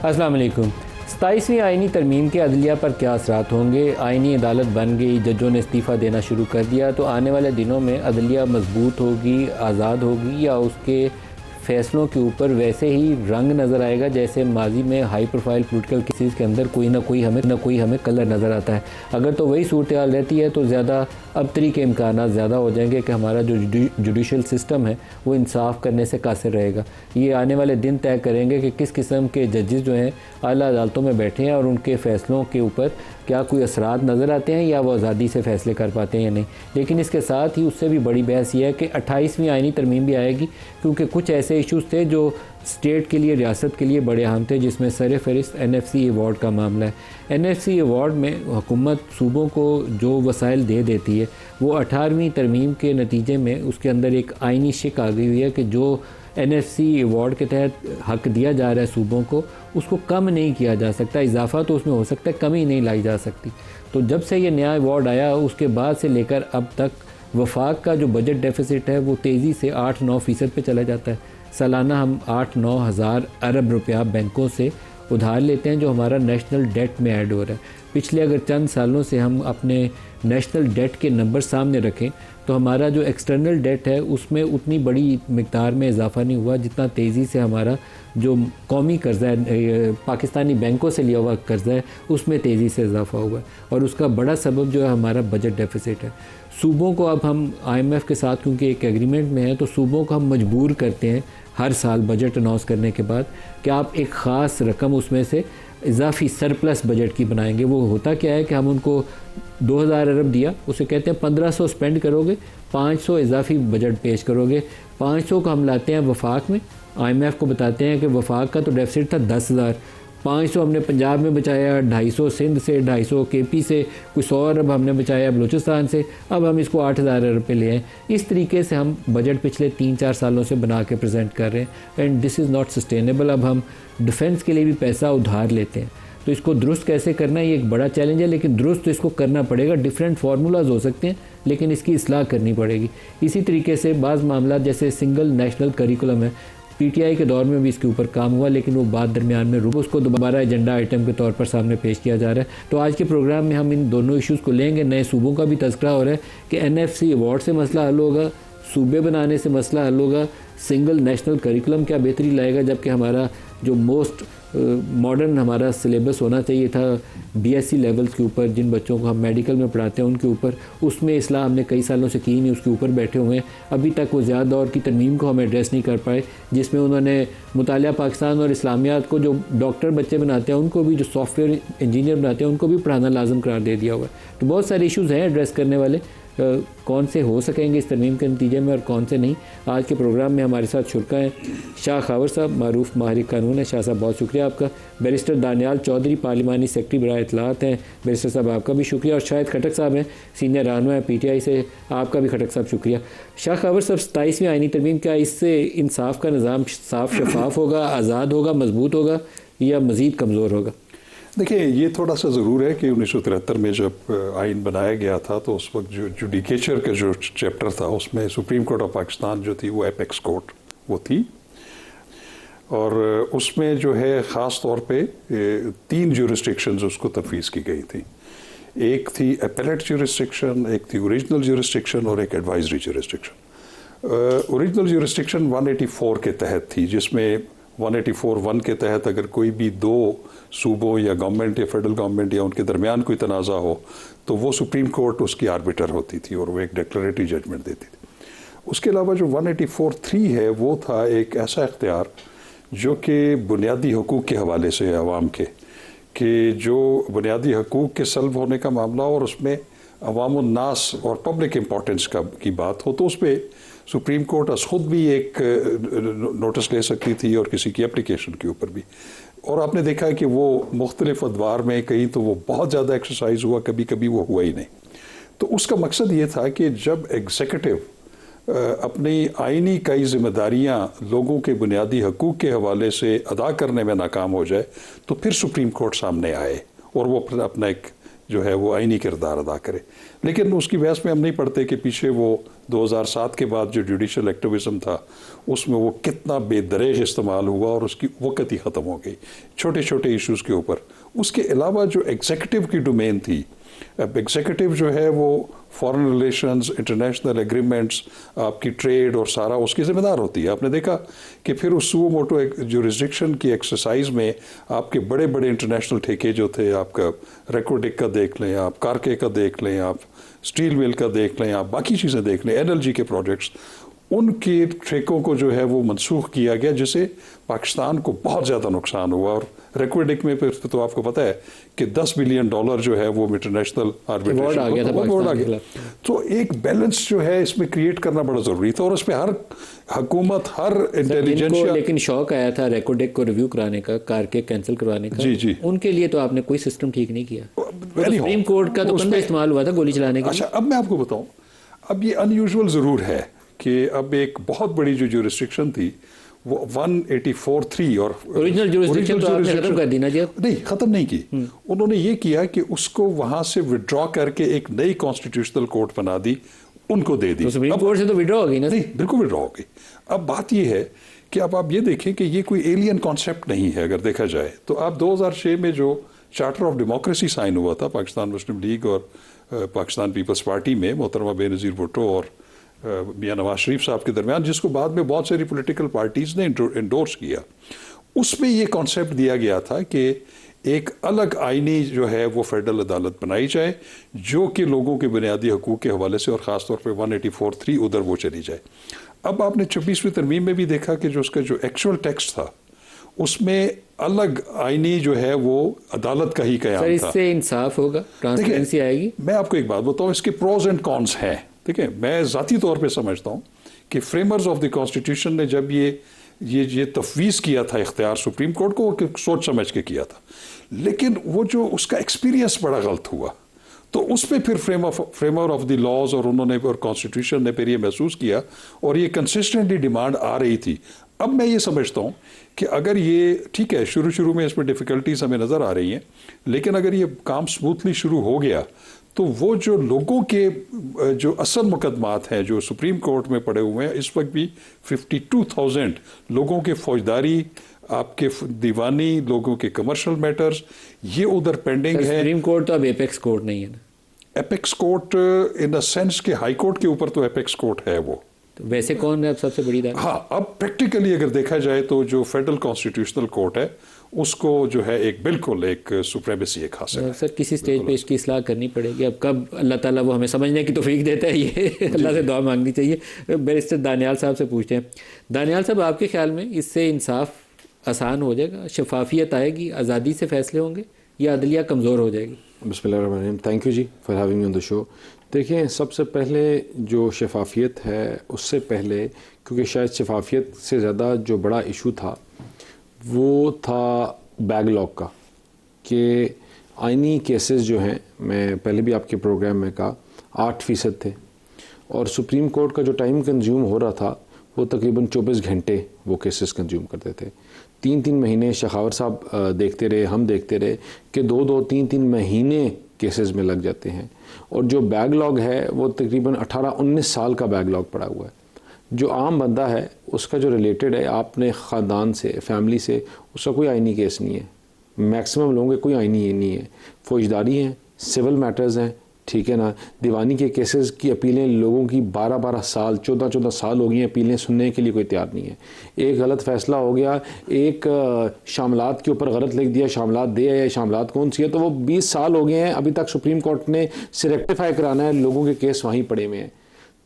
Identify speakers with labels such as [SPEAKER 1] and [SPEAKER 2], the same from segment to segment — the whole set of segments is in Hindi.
[SPEAKER 1] अस्सलाम वालेकुम। 27वीं आइनी तरमीम के अदलिया पर क्या असरात होंगे? आइनी अदालत बन गई, जजों ने इस्तीफ़ा देना शुरू कर दिया, तो आने वाले दिनों में अदलिया मजबूत होगी, आज़ाद होगी, या उसके फ़ैसलों के ऊपर वैसे ही रंग नज़र आएगा जैसे माजी में हाई प्रोफाइल पोलिटिकल केसेस के अंदर कोई ना कोई हमें कलर नज़र आता है? अगर तो वही सूरत हाल रहती है तो ज़्यादा अबतरी के इम्कान ज़्यादा हो जाएंगे कि हमारा जो जुडिशल सिस्टम है वो इंसाफ करने से कासिर रहेगा। ये आने वाले दिन तय करेंगे कि किस किस्म के जजेस जो हैं आला अदालतों में बैठे हैं और उनके फ़ैसलों के ऊपर क्या कोई असरात नज़र आते हैं या वो आज़ादी से फ़ैसले कर पाते हैं या नहीं। लेकिन इसके साथ ही उससे भी बड़ी बहस ये है कि 28वीं आइनी तरमीम भी आएगी, क्योंकि कुछ ऐसे इशूज़ थे जो स्टेट के लिए, रियासत के लिए बड़े अहम थे, जिसमें सर फहरिस्त NFC अवार्ड का मामला है। NFC अवार्ड में हुकूमत सूबों को जो वसाइल दे देती है वो 18वीं तरमीम के नतीजे में उसके अंदर एक आइनी शिक आ गई हुई है कि जो NFC अवार्ड के तहत हक दिया जा रहा है सूबों को, उसको कम नहीं किया जा सकता, इजाफा तो उसमें हो सकता है, कमी नहीं लाई जा सकती। तो जब से ये नया अवार्ड आया उसके बाद से लेकर अब तक वफाक का जो बजट डेफिसिट है वो तेज़ी से 8-9% पे चला जाता है। सालाना हम 8-9 हज़ार अरब रुपया बैंकों से उधार लेते हैं जो हमारा नेशनल डेट में ऐड हो रहा है। पिछले अगर चंद सालों से हम अपने नेशनल डेट के नंबर सामने रखें तो हमारा जो एक्सटर्नल डेट है उसमें उतनी बड़ी मिकदार में इजाफा नहीं हुआ जितना तेज़ी से हमारा जो कौमी कर्ज़ा है, पाकिस्तानी बैंकों से लिया हुआ कर्ज़ा है, उसमें तेज़ी से इजाफा हुआ है। और उसका बड़ा सबब जो है हमारा बजट डेफिसिट है। सूबों को अब हम IMF के साथ क्योंकि एक एग्रीमेंट में है तो सूबों को हम मजबूर करते हैं हर साल बजट अनाउंस करने के बाद कि आप एक ख़ास रकम उसमें से इजाफी सरप्लस बजट की बनाएंगे। वो होता क्या है कि हम उनको 2000 अरब दिया, उसे कहते हैं 1500 स्पेंड करोगे, 500 इजाफी बजट पेश करोगे। 500 को हम लाते हैं वफाक में, IMF को बताते हैं कि वफाक का तो डेफिसिट था 10,000, 500 हमने पंजाब में बचाया, 250 सिंध से, 250 KP से, कुछ 100 अरब हमने बचाया बलूचिस्तान से, अब हम इसको 8000 अरब पे ले आए। इस तरीके से हम बजट पिछले 3-4 सालों से बना के प्रेजेंट कर रहे हैं and this is not sustainable. अब हम डिफेंस के लिए भी पैसा उधार लेते हैं, तो इसको दुरुस्त कैसे करना है ये एक बड़ा चैलेंज है, लेकिन दुरुस्त तो इसको करना पड़ेगा। डिफरेंट फार्मूलाज हो सकते हैं लेकिन इसकी इस्लाह करनी पड़ेगी। इसी तरीके से बाज़ मामला जैसे सिंगल नेशनल करिकुलम है, PTI के दौर में भी इसके ऊपर काम हुआ लेकिन वो बात दरमियान में रुक, उसको दोबारा एजेंडा आइटम के तौर पर सामने पेश किया जा रहा है। तो आज के प्रोग्राम में हम इन दोनों इश्यूज़ को लेंगे। नए सूबों का भी तज़किरा हो रहा है कि NFC अवार्ड से मसला हल होगा, सूबे बनाने से मसला हल होगा, सिंगल नेशनल करिकुलम क्या बेहतरी लाएगा, जबकि हमारा जो मोस्ट मॉडर्न हमारा सिलेबस होना चाहिए था BSc लेवल्स के ऊपर, जिन बच्चों को हम मेडिकल में पढ़ाते हैं उनके ऊपर, उसमें इस्लाह हमने कई सालों से की नहीं, उसके ऊपर बैठे हुए हैं। अभी तक वो ज़्यादा दौर की तरमीम को हम एड्रेस नहीं कर पाए, जिसमें उन्होंने मुतालिया पाकिस्तान और इस्लामियात को जो डॉक्टर बच्चे बनाते हैं उनको भी, जो सॉफ्टवेयर इंजीनियर बनाते हैं उनको भी पढ़ाना लाजम करार दे दिया हुआ है। तो बहुत सारे इशूज़ हैं एड्रेस करने वाले, कौन से हो सकेंगे इस तरमीम के नतीजे में और कौन से नहीं। आज के प्रोग्राम में हमारे साथ शुरका हैं शाह खावर साहब, मारूफ माहिर कानून है। शाह साहब बहुत शुक्रिया आपका। बैरिस्टर दानियाल चौधरी पार्लिमानी सेक्रेटरी बराए इत्तलात हैं। बैरिस्टर साहब आपका भी शुक्रिया। और शाहिद खटक साहब हैं, सीनियर रहनुमा है PTI से, आपका भी खटक साहब शुक्रिया। शाह खावर साहब, 27वीं आइनी तरमीम क्या इससे इंसाफ का निज़ाम साफ शफाफ होगा, आज़ाद होगा, मजबूत होगा या मज़ीद कमज़ोर होगा?
[SPEAKER 2] देखिए, ये थोड़ा सा ज़रूर है कि 1973 में जब आइन बनाया गया था तो उस वक्त जो जुडिकेचर का जो चैप्टर था उसमें सुप्रीम कोर्ट ऑफ पाकिस्तान जो थी वो एपेक्स कोर्ट वो थी, और उसमें जो है ख़ास तौर पे 3 ज्यूरिस्डिक्शंस उसको तफवीज़ की गई थी। एक थी एपेलेट ज्यूरिस्डिक्शन, एक थी ओरिजिनल ज्यूरिस्डिक्शन और एक एडवाइजरी ज्यूरिस्डिक्शन। ओरिजिनल ज्यूरिस्डिक्शन 184 के तहत थी, जिसमें 184(1) के तहत अगर कोई भी 2 सूबों या गवर्नमेंट या फेडरल गवर्नमेंट या उनके दरमियान कोई तनाज़ा हो तो वो सुप्रीम कोर्ट उसकी आर्बिटर होती थी और वो एक डिक्लेरेटरी जजमेंट देती थी। उसके अलावा जो 184(3) है वो था एक ऐसा इख्तियार जो कि बुनियादी हकूक़ के हवाले से अवाम के, कि जो बुनियादी हकूक़ के सल्ब होने का मामला और उसमें अवाम नास और पब्लिक इम्पोर्टेंस की बात हो तो उस पर सुप्रीम कोर्ट ख़ुद भी एक नोटिस ले सकती थी और किसी की एप्लीकेशन के ऊपर भी। और आपने देखा है कि वो मुख्तलिफ अदवार में कहीं तो वो बहुत ज़्यादा एक्सरसाइज हुआ, कभी कभी वो हुआ ही नहीं। तो उसका मकसद ये था कि जब एग्जीक्यूटिव अपनी आइनी कई जिम्मेदारियां लोगों के बुनियादी हकूक़ के हवाले से अदा करने में नाकाम हो जाए तो फिर सुप्रीम कोर्ट सामने आए और वो अपना एक जो है वो आईनी किरदार अदा करे। लेकिन उसकी बहस में हम नहीं पढ़ते कि पीछे वो 2007 के बाद जो जुडिशल एक्टिविज़म था उसमें वो कितना बेदरेग इस्तेमाल हुआ और उसकी वक़्त ही ख़त्म हो गई छोटे छोटे इश्यूज़ के ऊपर। उसके अलावा जो एग्जीक्यूटिव की डोमेन थी, अब एग्जीक्यूटिव जो है वो फॉरेन रिलेशंस, इंटरनेशनल एग्रीमेंट्स, आपकी ट्रेड और सारा उसकी जिम्मेदार होती है। आपने देखा कि फिर उस सुओ मोटो जुरिस्डिक्शन की एक्सरसाइज में आपके बड़े बड़े इंटरनेशनल ठेके जो थे, आपका रेकोडिक का देख लें, आप कारके का देख लें, आप स्टील मिल का देख लें, आप बाकी चीज़ें देख लें, एनर्जी के प्रोजेक्ट्स, उनके ठेकों को जो है वो मनसूख किया गया, जिससे पाकिस्तान को बहुत ज़्यादा नुकसान हुआ। और रेक्वेडिक में फिर तो आपको पता है कि $10 बिलियन जो है वो इंटरनेशनल आर्बिट्रेशन
[SPEAKER 1] आ गया।
[SPEAKER 2] तो एक बैलेंस जो है इसमें क्रिएट करना बड़ा ज़रूरी था और इसमें हर हुकूमत, हर इंटेलिजेंशिया,
[SPEAKER 1] लेकिन शौक आया था रेकोडिक को रिव्यू कराने का, कारके कैंसिल करवाने का,
[SPEAKER 2] जी
[SPEAKER 1] उनके लिए तो आपने कोई सिस्टम ठीक नहीं किया। सुप्रीम कोर्ट का तो कंधा इस्तेमाल हुआ था गोली चलाने के।
[SPEAKER 2] अच्छा, अब मैं आपको बताऊं, अब ये अनयूजुअल ज़रूर है कि अब एक बहुत बड़ी जो जुरिस्डिक्शन थी वो 184(3) और
[SPEAKER 1] ओरिजिनल जुरिस्डिक्शन तो आपने खत्म कर दी ना जी?
[SPEAKER 2] नहीं, खत्म नहीं की। उन्होंने ये किया कि उसको वहां से विड्रॉ करके एक नई कॉन्स्टिट्यूशनल कोर्ट बना दी, उनको दे दी।
[SPEAKER 1] तो सुप्रीम कोर्ट से तो विड्रॉ हो गई ना?
[SPEAKER 2] नहीं, बिल्कुल विड्रॉ हो गई। अब बात ये है कि अब आप ये देखें कि ये कोई एलियन कॉन्सेप्ट नहीं है। अगर देखा जाए तो आप 2006 में जो चार्टर ऑफ डेमोक्रेसी साइन हुआ था पाकिस्तान मुस्लिम लीग और पाकिस्तान पीपल्स पार्टी में मोहतरमा बेनज़ीर भुट्टो और मियां नवाज शरीफ साहब के दरमियान, जिसको बाद में बहुत सारी पॉलिटिकल पार्टीज़ ने इंडोर्स किया, उसमें ये कॉन्सेप्ट दिया गया था कि एक अलग आईनी जो है वो फेडरल अदालत बनाई जाए जो कि लोगों के बुनियादी हकूक़ के हवाले से और ख़ास तौर पे 184(3) उधर वो चली जाए। अब आपने 26वीं तरमीम में भी देखा कि जो उसका जो एक्चुअल टेक्स्ट था उसमें अलग आईनी जो है वो अदालत का ही कयाम था।
[SPEAKER 1] इससे इंसाफ होगा, ट्रांसपेरेंसी आएगी।
[SPEAKER 2] मैं आपको एक बात बताऊं, इसके प्रोज एंड कॉन्स हैं। ठीक है, मैं ज़ाती तौर पे समझता हूं कि फ्रेमर्स ऑफ द कॉन्स्टिट्यूशन ने जब ये तफवीज़ किया था इख्तियार सुप्रीम कोर्ट को, वो सोच समझ के किया था, लेकिन वो जो उसका एक्सपीरियंस बड़ा गलत हुआ, तो उस पर फिर फ्रेमर ऑफ द लॉज और उन्होंने और कॉन्स्टिट्यूशन ने फिर ये महसूस किया और ये कंसिस्टेंटली डिमांड आ रही थी। अब मैं ये समझता हूँ कि अगर ये ठीक है, शुरू में इसमें डिफ़िकल्टीज हमें नज़र आ रही हैं, लेकिन अगर ये काम स्मूथली शुरू हो गया तो वो जो लोगों के जो असल मुकदमात हैं जो सुप्रीम कोर्ट में पड़े हुए हैं, इस वक्त भी 52,000 लोगों के फौजदारी, आपके दीवानी, लोगों के कमर्शियल मैटर्स, ये उधर पेंडिंग है।
[SPEAKER 1] सुप्रीम कोर्ट तो अब एपेक्स कोर्ट नहीं है ना?
[SPEAKER 2] Apex court in the sense के हाई कोर्ट के ऊपर तो एपेक्स कोर्ट है वो।
[SPEAKER 1] तो वैसे कौन है अब सबसे बड़ी दाद?
[SPEAKER 2] हाँ, अब प्रैक्टिकली अगर देखा जाए तो जो फेडरल कॉन्स्टिट्यूशनल कोर्ट है उसको जो है एक बिल्कुल एक सुप्रीमेसी एक हासिल है।
[SPEAKER 1] सर किसी स्टेज पे इसकी इस्लाह करनी पड़ेगी। अब कब अल्लाह ताला वो हमें समझने की तौफीक देता है, ये अल्लाह से दुआ मांगनी चाहिए। बैरिस्टर दानियाल साहब से पूछते हैं। दानियाल साहब, आपके ख्याल में इससे इंसाफ आसान हो जाएगा, शफाफियत आएगी, आज़ादी से फैसले होंगे, या अदलिया कमज़ोर हो जाएगी?
[SPEAKER 3] बिस्मिल्लाहिर्रहमानिर्रहीम। Thank you ji for having me on the show. देखिए, सबसे पहले जो शफाफियत है उससे पहले, क्योंकि शायद शफाफियत से ज़्यादा जो बड़ा इशू था वो था बैकलॉग का, कि आइनी केसेस जो हैं, मैं पहले भी आपके प्रोग्राम में कहा, 8% थे और सुप्रीम कोर्ट का जो टाइम कंज्यूम हो रहा था वो तकरीबन 24 घंटे वो केसेस कंज्यूम करते थे। 3-3 महीने शेखावत साहब देखते रहे, हम देखते रहे कि 2-2, 3-3 महीने केसेस में लग जाते हैं। और जो बैकलॉग है वो तकरीबन 18-19 साल का बैकलॉग पड़ा हुआ है। जो आम बंदा है उसका जो रिलेटेड है आपने ख़ानदान से, फैमिली से, उसका कोई आइनी केस नहीं है। मैक्सिमम लोगों के कोई आइनी ये नहीं है। फौजदारी हैं, सिविल मैटर्स हैं, ठीक है ना। दीवानी के केसेस की अपीलें लोगों की 12-12 साल, 14-14 साल हो गई हैं, अपीलें सुनने के लिए कोई तैयार नहीं है। एक गलत फैसला हो गया, एक शामलात के ऊपर गलत लिख दिया, शामलात दे या शामलात कौन सी है, तो वो 20 साल हो गए हैं, अभी तक सुप्रीम कोर्ट ने से रेक्टिफाई कराना है, लोगों के केस वहीं पड़े हुए हैं।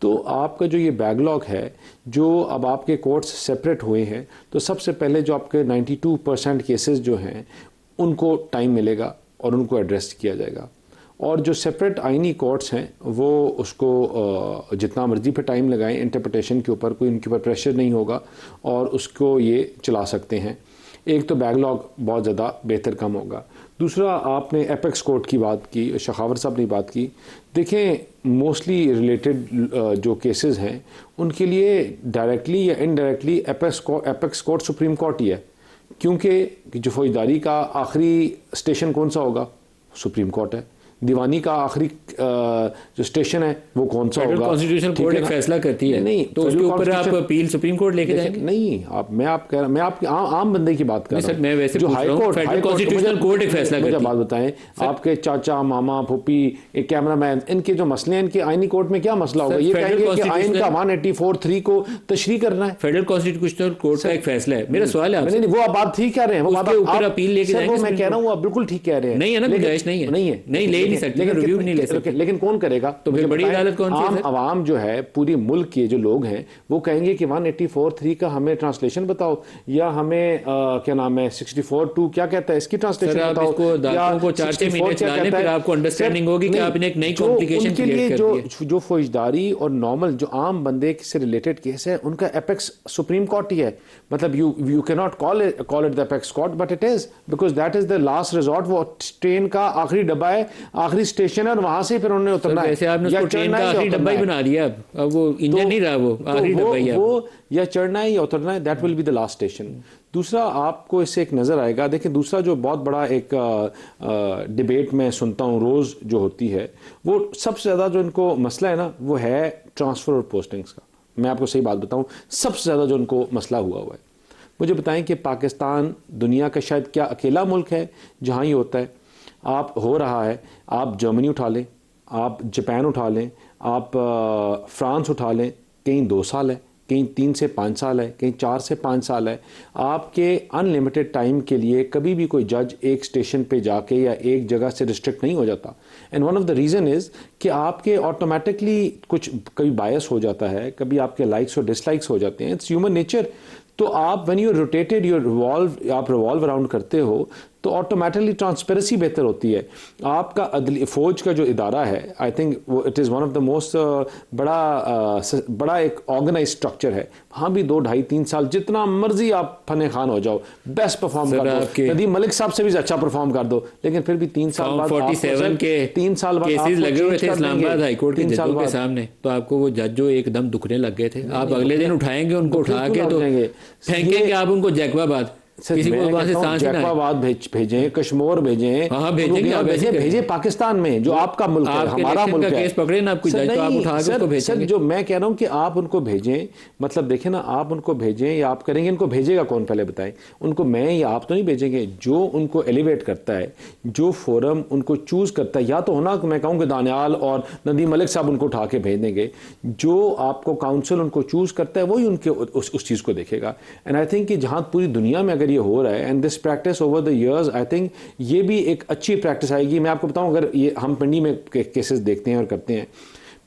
[SPEAKER 3] तो आपका जो ये बैकलॉग है, जो अब आपके कोर्ट्स सेपरेट हुए हैं, तो सबसे पहले जो आपके 92% केसेस जो हैं उनको टाइम मिलेगा और उनको एड्रेस किया जाएगा। और जो सेपरेट आइनी कोर्ट्स हैं वो उसको जितना मर्जी पे टाइम लगाएं इंटरप्रिटेशन के ऊपर, कोई उनके ऊपर प्रेशर नहीं होगा और उसको ये चला सकते हैं। एक तो बैकलॉग बहुत ज़्यादा बेहतर कम होगा। दूसरा, आपने एपेक्स कोर्ट की बात की, शेखावत साहब ने बात की। देखें, मोस्टली रिलेटेड जो केसेस हैं उनके लिए डायरेक्टली या indirectly apex court supreme court ही है, क्योंकि जो फौजदारी का आखिरी स्टेशन कौन सा होगा, सुप्रीम कोर्ट है। दीवानी का आखिरी जो स्टेशन है वो कौन सा होगा।
[SPEAKER 1] कॉन्स्टिट्यूशन कोर्ट एक फैसला करती है,
[SPEAKER 3] नहीं
[SPEAKER 1] तो उसके ऊपर आप अपील सुप्रीम कोर्ट लेके जाएंगे?
[SPEAKER 3] नहीं, मैं आपकी आम बंदे की बात कर रहा हूं।
[SPEAKER 1] मैं वैसे
[SPEAKER 3] जो
[SPEAKER 1] हाई कोर्ट कॉन्स्टिट्यूशनल कोर्ट एक फैसला करती है।
[SPEAKER 3] बात बताएं, आपके चाचा मामा फूफी एक कैमरामैन, इनके जो मसले हैं, इनके आईनी कोर्ट में क्या मसला होगा? ये कहेंगे कि आइन का 184(3) को तशरीह करना है।
[SPEAKER 1] फेडरल कॉन्स्टिट्यूशनल कोर्ट का एक फैसला है। मेरा सवाल है,
[SPEAKER 3] नहीं, वो आप बात ठीक कह रहे हैं, वो
[SPEAKER 1] उसके ऊपर अपील लेके जाएंगे?
[SPEAKER 3] मैं कह रहा हूं आप बिल्कुल ठीक कह रहे हैं।
[SPEAKER 1] नहीं है ना, गुंजाइश नहीं है, नहीं ले नहीं सकते, रिव्यू भी नहीं ले सकते।
[SPEAKER 3] लेकिन कौन करेगा?
[SPEAKER 1] तो फिर बड़ी अदालत कौन सी है?
[SPEAKER 3] आवाम जो है, पूरी मुल्क के जो लोग हैं, वो कहेंगे कि 184(3) का हमें ट्रांसलेशन बताओ, या हमें क्या नाम है 64(2) क्या कहता है इसकी ट्रांसलेशन बताओ।
[SPEAKER 1] इसको अदालतों को 4-6 महीने चलाने, फिर आपको अंडरस्टैंडिंग होगी कि आपने एक नई कॉम्प्लिकेशन क्रिएट कर दी है।
[SPEAKER 3] जो फौजदारी और नॉर्मल जो आम बंदे से रिलेटेड केस है, उनका एपेक्स सुप्रीम कोर्ट ही है। मतलब you can not call it the apex court, but it is, because that is the last resort. वो ट्रेन का आखिरी डब्बा है, आखिरी स्टेशन है, और वहां से फिर उन्होंने उतरना है।
[SPEAKER 1] वैसे आपने उसको ट्रेन का आखिरी डब्बा ही बना दिया, अब वो इंजन नहीं रहा, वो आखिरी डब्बा ही है।
[SPEAKER 3] वो या चढ़ना है या उतरना है, that will be the last station. दूसरा आपको इससे एक नज़र आएगा, देखिए दूसरा जो बहुत बड़ा एक डिबेट में सुनता हूँ रोज़ जो होती है, वो सबसे ज़्यादा जो इनको मसला है ना, वो है ट्रांसफ़र और पोस्टिंग्स का। मैं आपको सही बात बताऊँ, सबसे ज़्यादा जो उनको मसला हुआ है, मुझे बताएं कि पाकिस्तान दुनिया का शायद क्या अकेला मुल्क है जहाँ ये होता है। आप हो रहा है, आप जर्मनी उठा लें, आप जापान उठा लें, आप फ्रांस उठा लें, कहीं 2 साल है, कहीं 3 से 5 साल है, कहीं 4 से 5 साल है। आपके अनलिमिटेड टाइम के लिए कभी भी कोई जज एक स्टेशन पे जाके या एक जगह से रिस्ट्रिक्ट नहीं हो जाता। And one of the reason is कि आपके ऑटोमेटिकली कुछ कभी बायस हो जाता है, कभी आपके लाइक्स और डिसलाइक्स हो जाते हैं, इट्स ह्यूमन नेचर। तो आप when you rotated you revolve, आप रिवॉल्व अराउंड करते हो, तो ऑटोमेटिकली ट्रांसपेरेंसी बेहतर होती है। आपका फौज का जो इदारा है, आई थिंक वो it is one of the most बड़ा एक ऑर्गेनाइज स्ट्रक्चर है। वहाँ भी 2, 2.5, 3 साल जितना मर्जी आप फने खान हो जाओ, बेस्ट परफॉर्म कर दो, नदीम मलिक साहब से भी अच्छा परफॉर्म कर दो, लेकिन फिर भी 3 साल बाद
[SPEAKER 1] 47 के
[SPEAKER 3] 3 साल बाद
[SPEAKER 1] केसेस लगे हुए थे इस्लामाबाद हाई कोर्ट के जजों के सामने, तो आपको वो जज जो एकदम दुखने लग गए थे। आप अगले दिन उठाएंगे उनको, उठा के तो फेंकेंगे आप उनको जैकबाबाद, किसी को वहां से सांस ना
[SPEAKER 3] जैकबाबाद भेजें, कश्मीर भेजें,
[SPEAKER 1] हाँ भेजेंगे, आप
[SPEAKER 3] भेजें पाकिस्तान में, जो आपका मुल्क है, हमारा मुल्क है।
[SPEAKER 1] केस पकड़े ना, आपको जज तो आप उठा के उसको भेजेंगे।
[SPEAKER 3] जो मैं कह रहा हूं कि आप उनको भेजें, मतलब देखें ना, आप उनको भेजें या आप करेंगे, इनको भेजेगा कौन पहले बताएं? उनको मैं या आप तो नहीं भेजेंगे। जो उनको एलिवेट करता है, जो फोरम उनको चूज करता है, या तो होना मैं कहूँ कि दानियाल और नदीम मलिक साहब उनको उठा के भेज देंगे, जो आपको काउंसिल उनको चूज करता है वही उनके उस चीज़ को देखेगा। एंड आई थिंक कि जहाँ पूरी दुनिया में अगर ये हो रहा है, and this practice over the years, I think ये भी एक अच्छी प्रैक्टिस आएगी। मैं आपको बताऊं, अगर ये हम पिंडी में केसेस देखते हैं और करते हैं,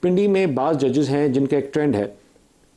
[SPEAKER 3] पिंडी में बाज़ जजेस हैं जिनका एक ट्रेंड है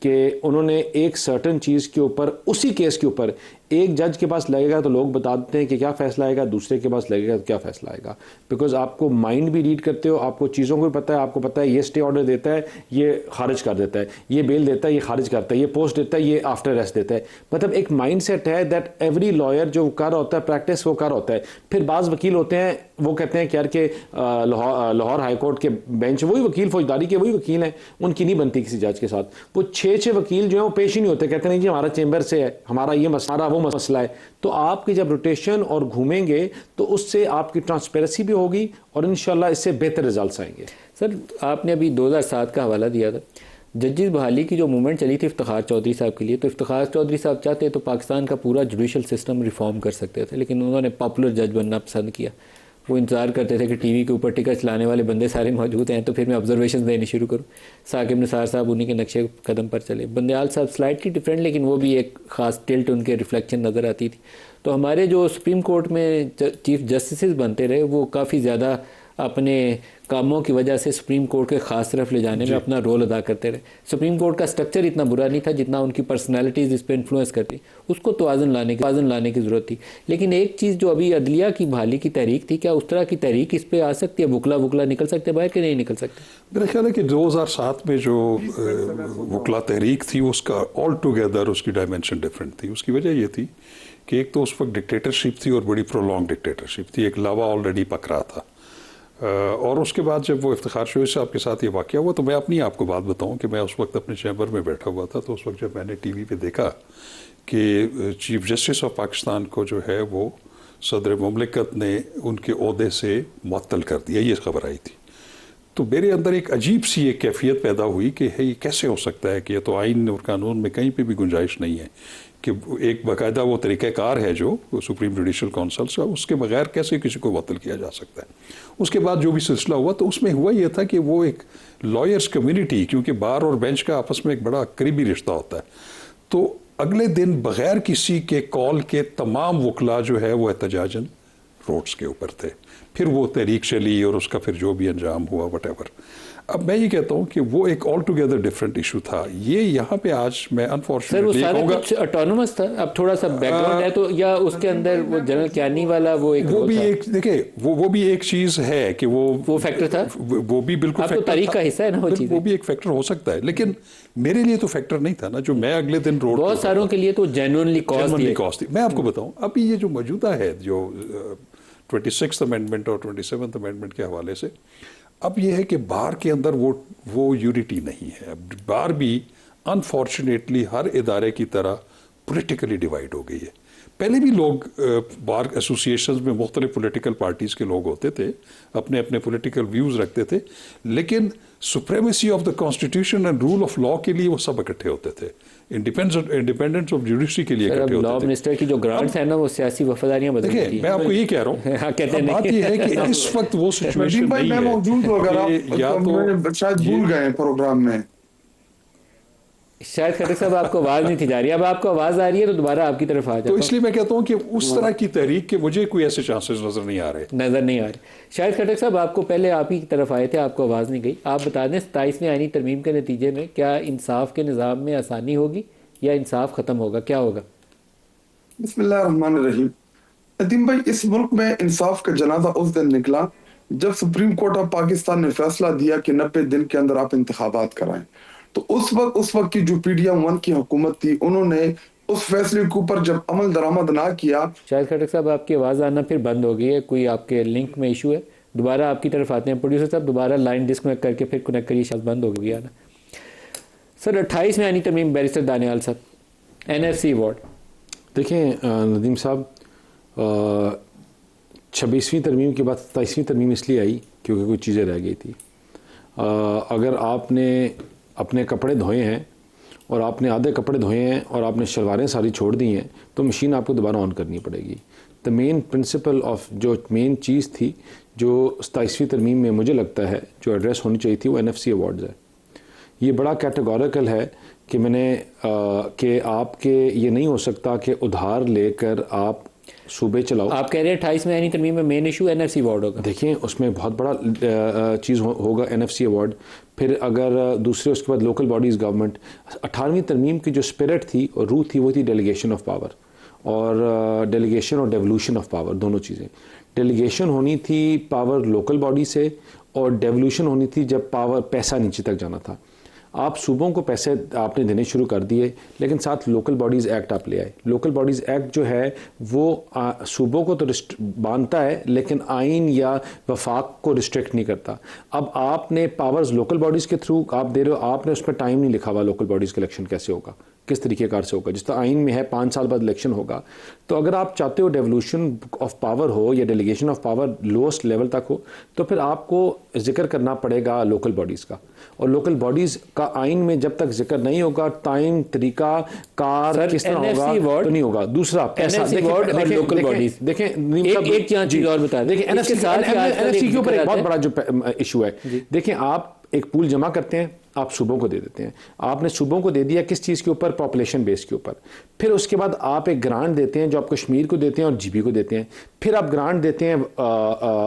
[SPEAKER 3] कि उन्होंने एक सर्टन चीज़ के ऊपर, उसी केस के ऊपर, एक जज के पास लगेगा तो लोग बता देते हैं कि क्या फ़ैसला आएगा, दूसरे के पास लगेगा तो क्या फ़ैसला आएगा। बिकॉज आपको माइंड भी रीड करते हो, आपको चीज़ों को भी पता है, आपको पता है ये स्टे ऑर्डर देता है, ये खारिज कर देता है, ये बेल देता है, ये खारिज करता है, ये पोस्ट देता है, ये आफ्टर अरेस्ट देता है। मतलब एक माइंड सेट है दैट एवरी लॉयर जो कर होता है प्रैक्टिस वो कर होता है। फिर बाज़ वकील होते हैं, वो कहते हैं कि यार के लाहौर हाई कोर्ट के बेंच वही वकील, फौजदारी के वही वकील हैं, उनकी नहीं बनती किसी जज के साथ। वो 6 वकील जो है वो पेश ही नहीं होते, कहते नहीं जी हमारा चैम्बर से है, हमारा ये मसला वो मसला है। तो आपकी जब रोटेशन और घूमेंगे तो उससे आपकी ट्रांसपेरेंसी भी होगी और इंशाल्लाह इससे बेहतर रिजल्ट्स आएंगे।
[SPEAKER 1] सर, आपने अभी 2007 का हवाला दिया था, जजेस बहाली की जो मूवमेंट चली थी इफ्तिखार चौधरी साहब के लिए, तो इफ्तिखार चौधरी साहब चाहते तो पाकिस्तान का पूरा जुडिशल सिस्टम रिफॉर्म कर सकते थे, लेकिन उन्होंने पॉपुलर जज बनना पसंद किया। वो इंतज़ार करते थे कि टीवी के ऊपर टिकट चलाने वाले बंदे सारे मौजूद हैं तो फिर मैं ऑब्जर्वेशन देनी शुरू करूँ। साकिब निसार साहब उन्हीं के नक्शे कदम पर चले, बंदयाल साहब स्लाइटली डिफरेंट, लेकिन वो भी एक ख़ास टिल्ट उनके रिफ्लेक्शन नज़र आती थी। तो हमारे जो सुप्रीम कोर्ट में चीफ जस्टिस बनते रहे, वो काफ़ी ज़्यादा अपने कामों की वजह से सुप्रीम कोर्ट के ख़ास तरफ ले जाने में अपना रोल अदा करते रहे। सुप्रीम कोर्ट का स्ट्रक्चर इतना बुरा नहीं था जितना उनकी पर्सनालिटीज़ इस पर इन्फ्लुएंस करती, उसको तोज़ुन लाने की ज़रूरत थी। लेकिन एक चीज़ जो अभी अदलिया की बहाली की तहरीक थी, क्या उस तरह की तहरीक इस पर आ सकती है? वकला निकल सकते बाहर के नहीं निकल सकते?
[SPEAKER 2] मेरा ख्याल है कि 2007 में जो वकला तहरीक थी उसका ऑल टुगेदर उसकी डायमेंशन डिफरेंट थी। उसकी वजह ये थी कि एक तो उस वक्त डिक्टेटरशिप थी और बड़ी प्रोलॉन्ग डिक्टेटरशिप थी, एक लावा ऑलरेडी पक रहा था। और उसके बाद जब वो इफ्तिखार शोएब साहब के साथ ये वाक़या हुआ, तो मैं अपनी आपको बात बताऊं कि मैं उस वक्त अपने चैम्बर में बैठा हुआ था, तो उस वक्त जब मैंने टीवी पे देखा कि चीफ जस्टिस ऑफ पाकिस्तान को जो है वो सदर मुमलिकत ने उनके ओहदे से मुअत्तल कर दिया, ये खबर आई थी। तो मेरे अंदर एक अजीब सी एक कैफियत पैदा हुई कि है ये कैसे हो सकता है कि ये तो आइन और कानून में कहीं पे भी गुंजाइश नहीं है कि एक बाकायदा वो तरीक़ाकार है जो सुप्रीम जुडिशल काउंसिल का, उसके बगैर कैसे किसी को मुअत्तल किया जा सकता है। उसके बाद जो भी सिलसिला हुआ तो उसमें हुआ ये था कि वो एक लॉयर्स कम्युनिटी, क्योंकि बार और बेंच का आपस में एक बड़ा करीबी रिश्ता होता है, तो अगले दिन बगैर किसी के कॉल के तमाम वकला जो है वो एहतजाजन रोड्स के ऊपर थे। फिर वो तहरीक चली और उसका फिर जो भी अंजाम हुआ वटेवर। अब मैं ये कहता हूँ कि वो एक ऑल टुगेदर डिफरेंट इशू था। ये यहाँ पे आज मैं अनफॉर्चुनेटली कहूँगा
[SPEAKER 1] ऑटोनोमस था। अब थोड़ा सा बैकग्राउंड है तो, या उसके अंदर वो जनरल क्यानी वाला वो भी
[SPEAKER 2] एक देखिए वो भी एक चीज़ है कि वो
[SPEAKER 1] फैक्टर था,
[SPEAKER 2] वो भी बिल्कुल
[SPEAKER 1] तो तारीख का हिस्सा है ना
[SPEAKER 2] वो भी एक फैक्टर हो सकता है, लेकिन मेरे लिए तो फैक्टर नहीं था ना। जो मैं अगले दिन रोड,
[SPEAKER 1] बहुत सारों के लिए तो जेन्युइनली
[SPEAKER 2] कॉस्ट थी। मैं आपको बताऊं, अभी ये जो मौजूदा है जो 26th अमेंडमेंट और 27th अमेंडमेंट के हवाले से, अब ये है कि बार के अंदर वो यूनिटी नहीं है। अब बार भी अनफॉर्चुनेटली हर इदारे की तरह पोलिटिकली डिवाइड हो गई है। पहले भी लोग बार एसोसिएशंस में मुख्तलिफ पॉलिटिकल पार्टीज़ के लोग होते थे, अपने अपने पॉलिटिकल व्यूज़ रखते थे, लेकिन supremacy of the constitution and rule of law के लिए वो सब इकट्ठे होते थे, इंडिपेंडेंस ऑफ जुडिशरी के लिए इकट्ठे होते थे।
[SPEAKER 1] लॉ मिनिस्टर की जो ग्रांट्स है ना, वो सियासी वफादारियां बदल गई हैं।
[SPEAKER 2] मैं आपको ये कह रहा हूँ
[SPEAKER 1] कहते
[SPEAKER 2] बात ये है कि इस वक्त वो सिचुएशन नहीं है।
[SPEAKER 4] मौजूद हो, अगर आप
[SPEAKER 2] या तो
[SPEAKER 4] शायद भूल गए प्रोग्राम में,
[SPEAKER 1] शायद खटक साहब आपको आवाज़ नहीं थी जा रही, अब आपको आवाज़ आ रही है तो दोबारा आपकी तरफ आ जाता।
[SPEAKER 2] तो इसलिए मैं कहता हूँ कि उस तरह की तहरीक के मुझे कोई ऐसे चांसेस नजर नहीं आ रहे।
[SPEAKER 1] शायद खटक साहब आपको पहले आप ही की तरफ आए थे, आपको आवाज़ नहीं गई। आप बता दें 27वीं आईनी तरमीम के नतीजे में क्या इंसाफ के निज़ाम में आसानी होगी या इंसाफ ख़त्म होगा, क्या होगा?
[SPEAKER 4] बिस्मिल्लाहिर्रहमानिर्रहीम। नदीम भाई, इस मुल्क में इंसाफ का जनाजा उस दिन निकला जब सुप्रीम कोर्ट ऑफ पाकिस्तान ने फैसला दिया कि 90 दिन के अंदर आप इंतखाबात कराएं। तो उस वक्त की जो PDM-1 की हुकूमत थी, उन्होंने उस फैसले के ऊपर जब अमल दरामद ना किया।
[SPEAKER 1] शायद खटक साहब आपकी आवाज़ आना फिर बंद हो गई है, कोई आपके लिंक में इशू है। दोबारा आपकी तरफ आते हैं प्रोड्यूसर साहब, दोबारा लाइन डिस्कनेक्ट करके फिर कनेक्ट करिए। शायद बंद हो गया ना सर। 28 में आईनी तरमीम, बैरिस्टर दानियाल साहब, NFC अवार्ड।
[SPEAKER 3] देखें नदीम साहब, 26वीं तरमीम के बाद 27वीं तरमीम इसलिए आई क्योंकि कुछ चीज़ें रह गई थी। अगर आपने अपने कपड़े धोए हैं और आपने आधे कपड़े धोए हैं और आपने शलवारें सारी छोड़ दी हैं तो मशीन आपको दोबारा ऑन करनी पड़ेगी। द मेन प्रिंसिपल ऑफ जो मेन चीज़ थी जो 27वीं तरमीम में मुझे लगता है जो एड्रेस होनी चाहिए थी वो NFC अवार्ड्स है। ये बड़ा कैटेगोरिकल है कि कि आपके ये नहीं हो सकता कि उधार लेकर आप सूबे चलाओ।
[SPEAKER 1] आप कह रहे हैं 28 में आईनी तरमीम में मेन इशू NFC अवार्ड होगा।
[SPEAKER 3] देखिए उसमें बहुत बड़ा चीज़ होगा NFC अवार्ड। फिर अगर दूसरे उसके बाद लोकल बॉडीज़ गवर्नमेंट, 18वीं तरमीम की जो स्पिरिट थी और रूह थी वो थी डेलीगेशन ऑफ पावर, और डेलीगेशन और डेवल्यूशन ऑफ पावर, दोनों चीज़ें। डेलीगेशन होनी थी पावर लोकल बॉडी से और डेवल्यूशन होनी थी जब पावर पैसा नीचे तक जाना था। आप सूबों को पैसे आपने देने शुरू कर दिए, लेकिन साथ लोकल बॉडीज़ एक्ट आप ले आए। लोकल बॉडीज़ एक्ट जो है वो सूबों को तो बांधता है लेकिन आइन या वफाक को रिस्ट्रिक्ट नहीं करता। अब आपने पावर्स लोकल बॉडीज़ के थ्रू आप दे रहे हो, आपने उस पर टाइम नहीं लिखा हुआ लोकल बॉडीज़ का इलेक्शन कैसे होगा, किस तरीक़ेकार से होगा। जिस तरह आइन में है 5 साल बाद इलेक्शन होगा। तो अगर आप चाहते हो डेवल्यूशन ऑफ पावर हो या delegation of power lowest level तक हो तो फिर आपको जिक्र करना पड़ेगा लोकल बॉडीज़ का, और लोकल बॉडीज़ का आइन में जब तक जिक्र नहीं होगा टाइम तरीका कार किस तरह होगा तो नहीं होगा। दूसरा पैसा
[SPEAKER 1] लोकल बॉडीज़
[SPEAKER 3] देखें
[SPEAKER 1] एक चीज़ और बता दें,
[SPEAKER 3] देखिए NFC के ऊपर एक बहुत बड़ा जो इशू है। देखें आप एक पूल जमा करते हैं, आप सूबों को दे देते हैं। आपने सूबों को दे दिया किस चीज़ के ऊपर, पॉपुलेशन बेस के ऊपर। फिर उसके बाद आप एक ग्रांट देते हैं जो आप कश्मीर को देते हैं और GB को देते हैं। फिर आप ग्रांट देते हैं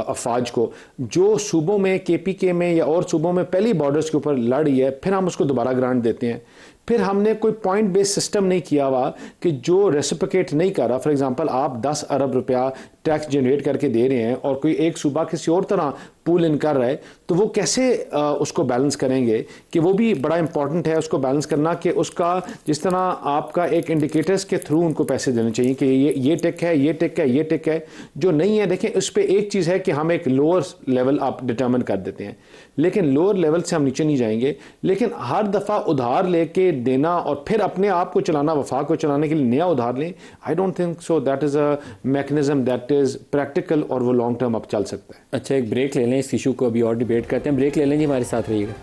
[SPEAKER 3] अफवाज को जो सूबों में KPK में या और सूबों में पहली बॉर्डर्स के ऊपर लड़ रही है, फिर हम उसको दोबारा ग्रांट देते हैं। फिर हमने कोई पॉइंट बेस्ड सिस्टम नहीं किया हुआ कि जो रेसिप्रोकेट नहीं कर रहा। फॉर एग्जांपल आप 10 अरब रुपया टैक्स जनरेट करके दे रहे हैं और कोई एक सूबा किसी और तरह पूल इन कर रहा है, तो वो कैसे उसको बैलेंस करेंगे कि वो भी बड़ा इंपॉर्टेंट है उसको बैलेंस करना, कि उसका जिस तरह आपका एक इंडिकेटर्स के थ्रू उनको पैसे देने चाहिए कि ये टिक है, ये टिक है, ये टिक है, जो नहीं है देखें उस पर एक चीज़ है कि हम एक लोअर लेवल आप डिटर्मिन कर देते हैं, लेकिन लोअर लेवल से हम नीचे नहीं जाएंगे। लेकिन हर दफ़ा उधार लेके देना और फिर अपने आप को चलाना, वफाक को चलाने के लिए नया उधार लें, I don't think so that is a mechanism that is practical और वो लॉन्ग टर्म अब चल सकता है।
[SPEAKER 1] अच्छा, एक ब्रेक ले लें, इस इशू को अभी और डिबेट करते हैं। ब्रेक ले लें जी, हमारे साथ रहिएगा।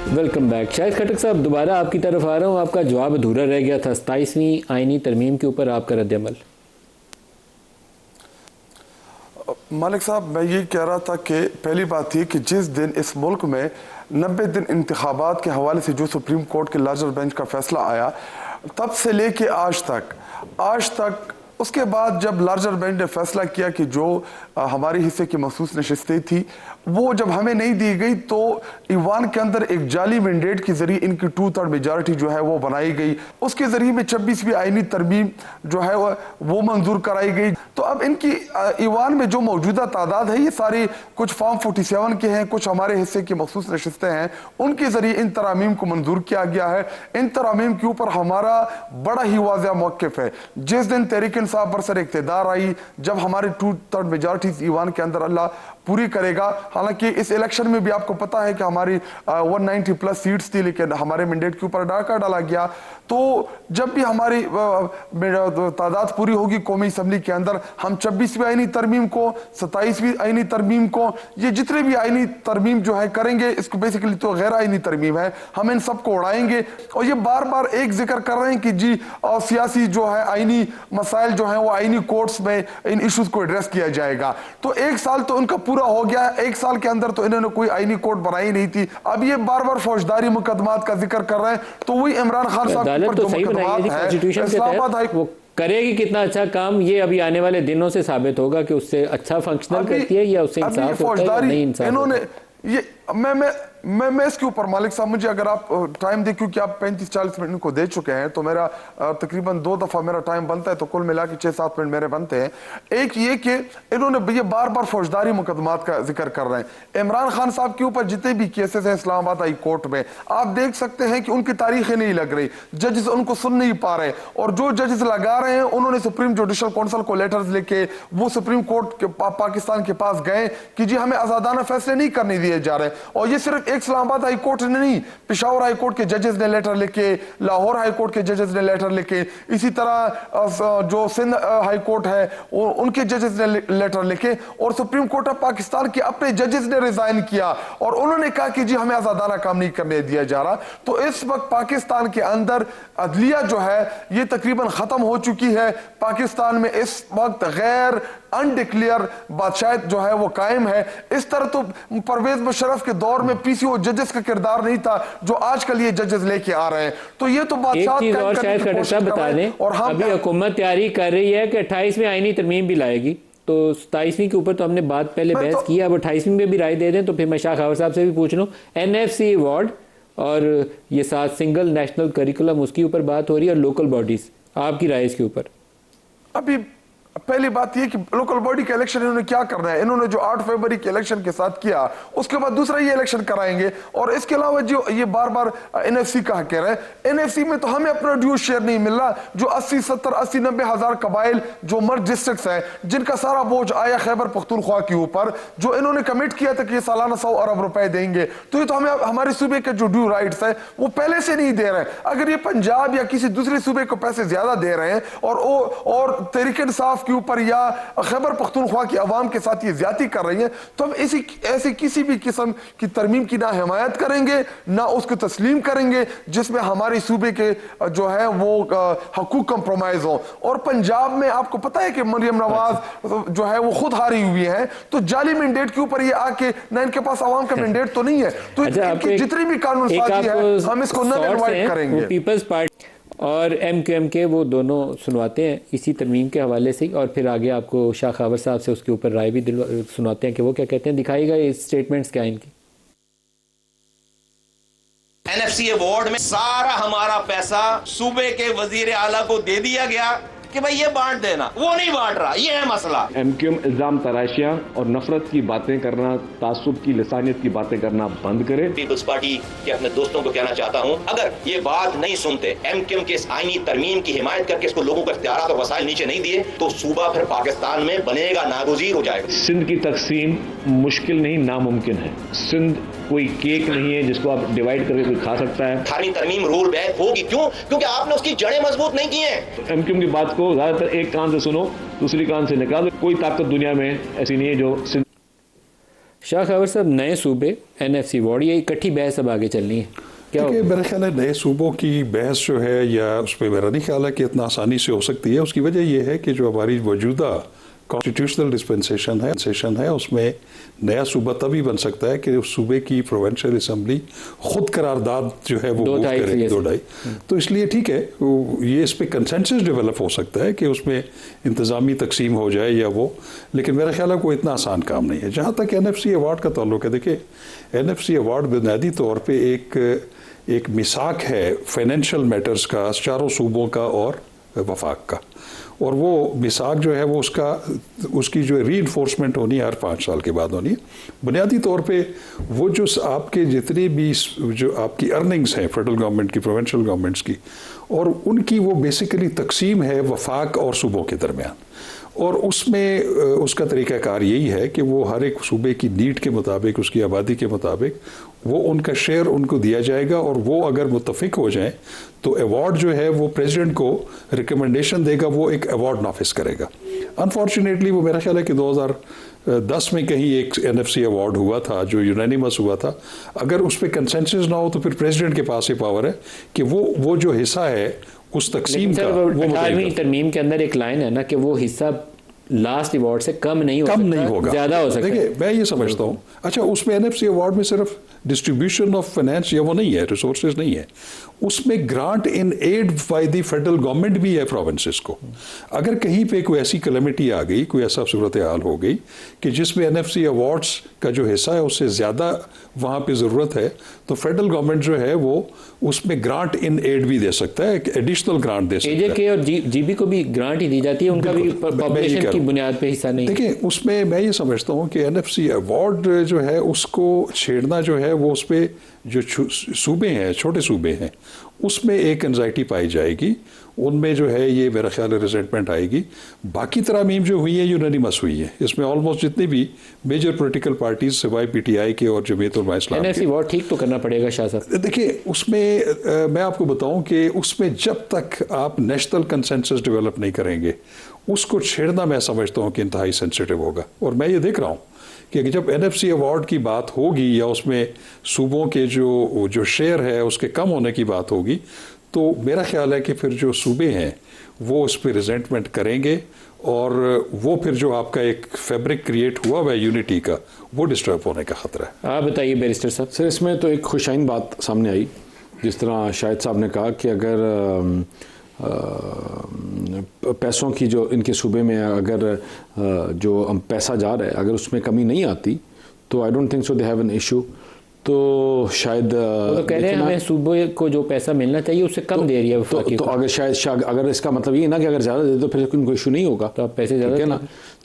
[SPEAKER 1] Welcome back. शाहिद खटक साहब, दोबारा आपकी तरफ आ रहा हूँ। आपका जवाब अधूरा रह गया था 27वीं आईनी तरमीम के ऊपर, आपका रद्द-ए-अमल।
[SPEAKER 4] मालिक साहब, मैं ये कह रहा था कि पहली बात थी कि जिस दिन इस मुल्क में 90 दिन इंतखाबात के हवाले से जो सुप्रीम कोर्ट के लार्जर बेंच का फैसला आया, तब से लेके आज तक उसके बाद जब लार्जर बेंच ने फैसला किया कि जो हमारी हिस्से की मखसूस नशिस्तें थी वो जब हमें नहीं दी गई, तो ईवान के अंदर एक जाली मैंडेट के जरिए इनकी 2/3 मेजॉरिटी जो है वो बनाई गई। उसके जरिए में 26वीं आईनी तरमीम जो है वो मंजूर कराई गई। तो अब इनकी ईवान में जो मौजूदा तादाद है, ये सारी कुछ फॉर्म 47 के हैं, कुछ हमारे हिस्से की मखसूस नशिस्तें हैं, उनके जरिए इन तरामीम को मंजूर किया गया है। इन तरामीम के ऊपर हमारा बड़ा ही वाज़ेह मौक़िफ़ है। जिस दिन तहरीक इंसाफ बरसर इक़्तिदार आई, जब हमारी 2/3 मेजॉरिटी ईवान के अंदर अल्लाह पूरी करेगा, हालांकि इस इलेक्शन में भी आपको पता है कि हमारी 190 प्लस सीट्स थी, लेकिन हमारे मैंडेट के ऊपर डाका डाला गया। तो जब भी हमारी तादाद पूरी होगी कौमी असम्बली के अंदर, हम 26वीं आईनी तरमीम को, 27वीं आईनी तरमीम को, ये जितने भी आईनी तरमीम जो है करेंगे, इसको बेसिकली तो गैर आईनी तरमीम है, हम इन सबको उड़ाएंगे। और ये बार बार एक जिक्र कर रहे हैं कि जी सियासी जो है आईनी मसाइल जो है वो आईनी कोर्ट्स में इन इशूज को एड्रेस किया जाएगा। तो एक साल तो उनका पूरा हो गया, एक साल के अंदर तो इन्होंने कोई आईनी कोर्ट बनाई नहीं थी। अब ये बार बार फौजदारी मुकदमात का जिक्र कर रहे हैं। तो वही इमरान खान साहब के ऊपर जो मुकदमात है, इस्लामाबाद हाई
[SPEAKER 1] वो करेगी कितना अच्छा काम, ये अभी आने वाले दिनों से साबित होगा कि उससे अच्छा फंक्शनल करती है या उससे इंसाफ होता है या नहीं इंसाफ।
[SPEAKER 4] इन्होंने ये मैं इसके ऊपर मालिक साहब, मुझे अगर आप टाइम दे, क्योंकि आप 35-40 मिनट को दे चुके हैं, तो मेरा तकरीबन 2 दफ़ा मेरा टाइम बनता है, तो कुल मिला के 6-7 मिनट मेरे बनते हैं। एक ये कि इन्होंने ये बार बार फौजदारी मुकदमात का जिक्र कर रहे हैं। इमरान खान साहब के ऊपर जितने भी केसेस हैं इस्लामाबाद हाई कोर्ट में, आप देख सकते हैं कि उनकी तारीखें नहीं लग रही, जजेस उनको सुन नहीं पा रहे, और जो जजेस लगा रहे हैं उन्होंने सुप्रीम जुडिशल काउंसिल को लेटर्स लेके वो सुप्रीम कोर्ट के पाकिस्तान के पास गए कि जी हमें आजादाना फैसले नहीं करने दिए जा रहे। और ये सिर्फ इस्लामाबाद हाई कोर्ट ने नहीं, पेशावर हाई कोर्ट के जजेस ने लेटर लिखे, लाहौर हाई कोर्ट के जजेस ने लेटर लिखे, इसी तरह जो सिंध हाई कोर्ट है उनके जजेस ने लेटर लिखे, और सुप्रीम कोर्ट ऑफ पाकिस्तान के अपने जजेस ने रिजाइन किया और उन्होंने कहा कि जी हमें आजादाना काम नहीं करने दिया जा रहा। तो इस वक्त पाकिस्तान के अंदर अदलिया जो है ये तकरीबन खत्म हो चुकी है। पाकिस्तान में इस वक्त गैर अनडिक्लेयर बादशाह जो है वो कायम है। इस तरह तो परवेज मुशर्रफ के दौर में पीसीओ जजेस का किरदार नहीं था जो आजकल ये जजेस लेके आ रहे हैं। तो ये तो बादशाह
[SPEAKER 1] एक चीज और शायद खट्टर साहब बता दें, और अभी हुकूमत तैयारी कर रही है कि 28वीं आईनी तरमीम भी लाएगी, तो 27वीं के ऊपर तो हमने बात पहले बहस की, अब 28वीं में भी राय दे दें। तो फिर मैं शाह खबर साहब से भी पूछ लूँ, NFC अवार्ड और ये साथ सिंगल नेशनल करिकुलम, उसके ऊपर बात हो रही है, और लोकल बॉडीज, आपकी राय इसके ऊपर?
[SPEAKER 4] अभी पहली बात यह कि लोकल बॉडी का इलेक्शन इन्होंने क्या करना है, इन्होंने जो 8 फरवरी के इलेक्शन के साथ किया उसके बाद दूसरा ये इलेक्शन कराएंगे। और इसके अलावा जो ये बार बार NFC का कह रहे हैं, NFC में तो हमें अपना ड्यू शेयर नहीं मिल रहा। जो 80, 70, 80, 90 हजार कबाइल जो मर्ज डिस्ट्रिक्ट्स हैं जिनका सारा बोझ आया खैबर पख्तूनख्वा के ऊपर, जो इन्होंने कमिट किया था कि ये सालाना 100 अरब रुपए देंगे, तो ये तो हमें हमारे सूबे के जो ड्यू राइट्स है वो पहले से नहीं दे रहे हैं। अगर ये पंजाब या किसी दूसरे सूबे को पैसे ज्यादा दे रहे हैं और तहरीक इंसाफ के ऊपर या खैबर पख्तूनख्वा की आवाम के साथ ये ज्यादती कर रही है, तो हम ऐसी किसी भी किस्म की तरमीम की ना हिमायत करेंगे ना उसको तस्लीम करेंगे जिसमें हमारे सूबे के जो है वो हकूक कंप्रोमाइज हो। और पंजाब में आपको पता है कि मरियम नवाज जो है वो खुद हारी हुई है, तो जाली मैंडेट के ऊपर ये आके ना इनके पास आवाम का मैंडेट तो नहीं है, तो इनकी जितनी भी कानून साजी है हम इसको नल इनवाइट करेंगे।
[SPEAKER 1] पीपल्स पार्टी और MQM के वो दोनों सुनवाते हैं इसी तरमीम के हवाले से, और फिर आगे आपको शाह खबर साहब से उसके ऊपर राय भी सुनाते हैं कि वो क्या कहते हैं। दिखाएगा ये स्टेटमेंट्स क्या इनकी।
[SPEAKER 5] NFC अवार्ड में सारा हमारा पैसा सूबे के वजीर आला को दे दिया गया कि भाई ये बांट देना, वो नहीं बांट रहा, ये है मसला।
[SPEAKER 6] एमक्यूएम इल्जाम तराशियां और नफरत की बातें करना, तासुब की लिसानियत की बातें करना बंद करे।
[SPEAKER 5] पीपल्स पार्टी के अपने दोस्तों को कहना चाहता हूं, अगर ये बात नहीं सुनते, एमक्यूएम के इस आईनी तरमीम की हिमायत करके इसको लोगों को इख्तियारात और वसाइल नीचे नहीं दिए, तो सूबा फिर पाकिस्तान में बनेगा नागुज़ीर हो जाएगा।
[SPEAKER 6] सिंध की तकसीम मुश्किल नहीं, नामुमकिन है। सिंध कोई केक नहीं है जिसको आप डिवाइड करके कोई खा सकता है।
[SPEAKER 5] 18वीं तरमीम रोल बैक होगी, क्यों? क्योंकि आपने उसकी जड़ें मजबूत नहीं की हैं।
[SPEAKER 6] एमक्यूएम की बात को ज्यादातर एक कान से सुनो, दूसरी कान से निकालो। कोई ताकत दुनिया में ऐसी नहीं है जो सिंध।
[SPEAKER 1] शाह खबर साहब, नए सूबे NFC वार्ड, ये इकट्ठी बहस अब आगे चलनी है क्या?
[SPEAKER 2] देखिए, मेरा ख्याल है नए सूबों की बहस जो है या उस पर मेरा नहीं ख्याल है कि इतना आसानी से हो सकती है। उसकी वजह यह है कि जो हमारी मौजूदा कॉन्स्टिट्यूशनल डिस्पेंसेशन है उसमें नया सूबा तभी बन सकता है कि उस सूबे की प्रोविंशियल असम्बली खुद करारदाद जो है वो मूव करे 2-2.5। तो इसलिए ठीक है, ये इस पर कंसेंसस डेवलप हो सकता है कि उसमें इंतज़ामी तकसीम हो जाए या वो, लेकिन मेरा ख्याल है कोई इतना आसान काम नहीं है। जहाँ तक NFC अवार्ड का ताल्लुक है, देखिए NFC अवार्ड बुनियादी तौर पर एक मिसाक है फाइनेंशियल मैटर्स का चारों सूबों का और वफाक का, और वो मिसाक जो है वो उसकी जो री इन्फोर्समेंट होनी है हर 5 साल के बाद होनी है। बुनियादी तौर पे वो जो आपके जितने भी जो आपकी अर्निंग्स हैं फेडरल गवर्नमेंट की, प्रोविंशियल गवर्नमेंट्स की, और उनकी वो बेसिकली तकसीम है वफाक और सूबों के दरमियान, और उसमें उसका तरीक़ाकार यही है कि वो हर एक सूबे की नीड के मुताबिक, उसकी आबादी के मुताबिक वो उनका शेयर उनको दिया जाएगा, और वो अगर मुत्तफिक हो जाएं तो अवार्ड जो है वो प्रेसिडेंट को रिकमेंडेशन देगा, वो एक अवार्ड नाफिज करेगा। अनफॉर्चुनेटली वो मेरा ख्याल है कि 2010 में कहीं एक NFC अवार्ड हुआ था जो यूनानिमस हुआ था। अगर उस पर कंसेंसस ना हो तो फिर प्रेसिडेंट के पास ये पावर है कि वो जो हिस्सा है उस तकसीम का, वो
[SPEAKER 1] 18वीं तरमीम के अंदर एक लाइन है ना कि वो हिस्सा लास्ट अवार्ड से कम नहीं होगा, ज्यादा हो सकता है।
[SPEAKER 2] देखिए, मैं ये समझता हूँ, अच्छा उसमें NFC अवार्ड में सिर्फ डिस्ट्रीब्यूशन ऑफ फाइनेंस या वो नहीं है, रिसोर्सेज नहीं है, उसमें grant in aid by the federal government भी है प्रोविंसेस को। अगर कहीं पे कोई ऐसी कैलेमिटी आ गई, कोई ऐसा सूरत हाल हो गई कि जिसमें NFC अवार्ड्स का जो हिस्सा है उससे ज़्यादा वहाँ पे ज़रूरत है, तो फेडरल गवर्नमेंट जो है वो उसमें ग्रांट इन एड भी दे सकता है, एडिशनल ग्रांट दे सकता है।
[SPEAKER 1] AJK और GB को भी ग्रांट ही दी जाती है, उनका भी पॉपुलेशन की बुनियाद पे हिस्सा नहीं।
[SPEAKER 2] देखिए, उसमें मैं ये समझता हूँ कि NFC अवार्ड जो है उसको छेड़ना जो है वो उस पर जो सूबे हैं, छोटे सूबे हैं, उसमें एक एंजाइटी पाई जाएगी, उनमें जो है ये मेरा ख्याल है रिजेंटमेंट आएगी। बाकी तरामीम जो हुई है यूनानिमस हुई है, इसमें ऑलमोस्ट जितनी भी मेजर पॉलिटिकल पार्टीज सिवाय PTI के और जमीयत उलमा इस्लाम के।
[SPEAKER 1] NFC अवार्ड ठीक तो करना पड़ेगा शाह साहब।
[SPEAKER 2] देखिए, उसमें मैं आपको बताऊं कि उसमें जब तक आप नेशनल कंसेंसस डेवलप नहीं करेंगे, उसको छेड़ना मैं समझता हूँ कि इंतहाई सेंसिटिव होगा। और मैं ये देख रहा हूँ कि जब NFC अवार्ड की बात होगी या उसमें सूबों के जो शेयर है उसके कम होने की बात होगी, तो मेरा ख्याल है कि फिर जो सूबे हैं वो उस पर रिजेंटमेंट करेंगे, और वो फिर जो आपका एक फैब्रिक क्रिएट हुआ है यूनिटी का, वो डिस्टर्ब होने का खतरा है।
[SPEAKER 1] आप बताइए बैरिस्टर साहब।
[SPEAKER 3] सर, इसमें तो एक खुशाइन बात सामने आई, जिस तरह शाहिद साहब ने कहा कि अगर पैसों की जो इनके सूबे में अगर जो पैसा जा रहा है अगर उसमें कमी नहीं आती तो I don't think so they have an issue. तो शायद
[SPEAKER 1] तो कह रहे हैं हमें सूबे को जो पैसा मिलना चाहिए उससे कम दे रही है
[SPEAKER 3] तो अगर शायद अगर इसका मतलब ये ना कि अगर ज़्यादा दे तो फिर उनको इशू नहीं होगा,
[SPEAKER 1] तो आप पैसे ज़्यादा
[SPEAKER 3] ना।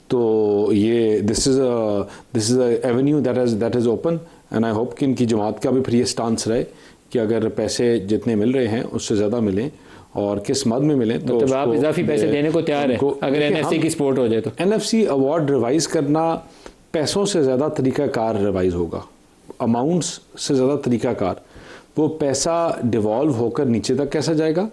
[SPEAKER 3] तो ये this is a Avenue that is open, and I hope कि इनकी जमात का भी फिर ये स्टांस रहे कि अगर पैसे जितने मिल रहे हैं उससे ज़्यादा मिलें और किस मद में मिलें, तो
[SPEAKER 1] मतलब आप इजाफी पैसे देने को तैयार है अगर NFC की सपोर्ट हो जाए तो।
[SPEAKER 3] NFC अवार्ड रिवाइज करना पैसों से ज़्यादा तरीक़ाकार रिवाइज होगा, अमाउंट्स से ज़्यादा तरीक़ाकार। वो पैसा डिवॉल्व होकर नीचे तक कैसा जाएगा,